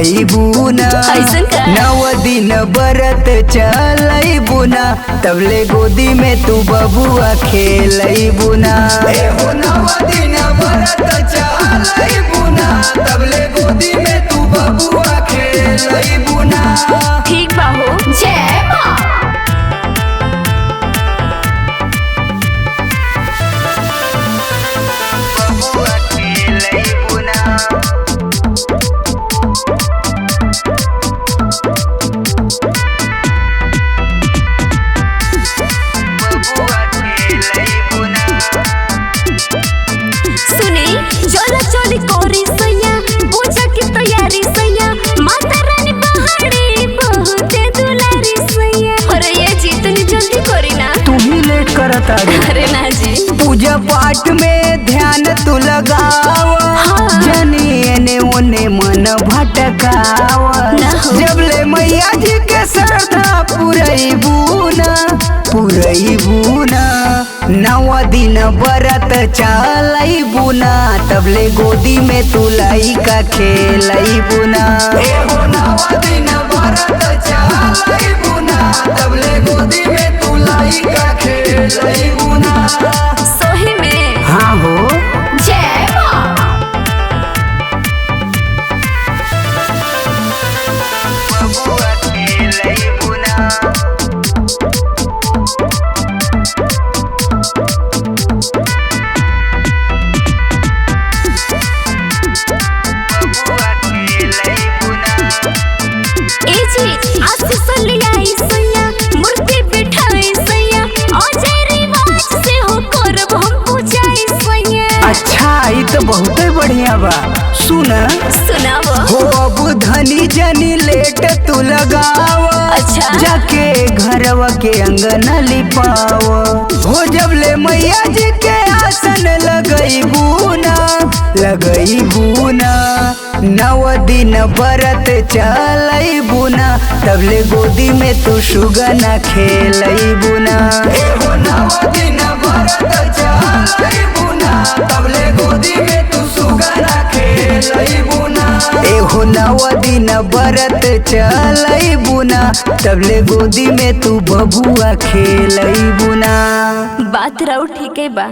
पुरैबुना नव दिन बरत चलैबुना तबले गोदी में तू बबुआ खेलैबुना। नव दिन बरत चलैबुना तबले गोदी में तू बबुआ खेलैबुना। ठीक बा हो। जय मां। बबुआ खेलैबुना सुनी चला चली कोरी सैया पूजा की तैयारी सैया माता रानी पहाड़ी बहुत दुलारी सैया। अरे ये जी तनी जल्दी करी ना। तू ही लेट करता रे। अरे ना जी पूजा पाठ में ध्यान तू लगाव जनी एने ओने मन भटकाव जबले मैया जी के श्रद्धा पुरैबुना नव दिन बरत चलैबुना तबले गोदी में तू लइका खेलैबुना। नव दिन बरत चलैबुना तबले गोदी में तू लइका खेलैबुना। सोही में हाँ हो। जय मां। बबुआ खेलैबुना मूर्ति बिठाई सैया रिवाज से हो करब हम पूजाई सैया। अच्छा ये तो बहुत बढ़िया बा। सुनाव हो अब धनी जनी लेट तू लगाव अच्छा जाके घरवा के अंगना लिपाव हो जबले मैया जी के आसन लगैबुना नव दिन बरत चलैबुना तबले गोदी में तू सुगना खेलैबुना। नव दिन बरत चलैबुना तबले गोदी में तू सुगना खेलैबुना। एहो नव दिन बरत चलैबुना तबले गोदी में तू बबुआ खेलैबुना। बात रहो ठीक है बा।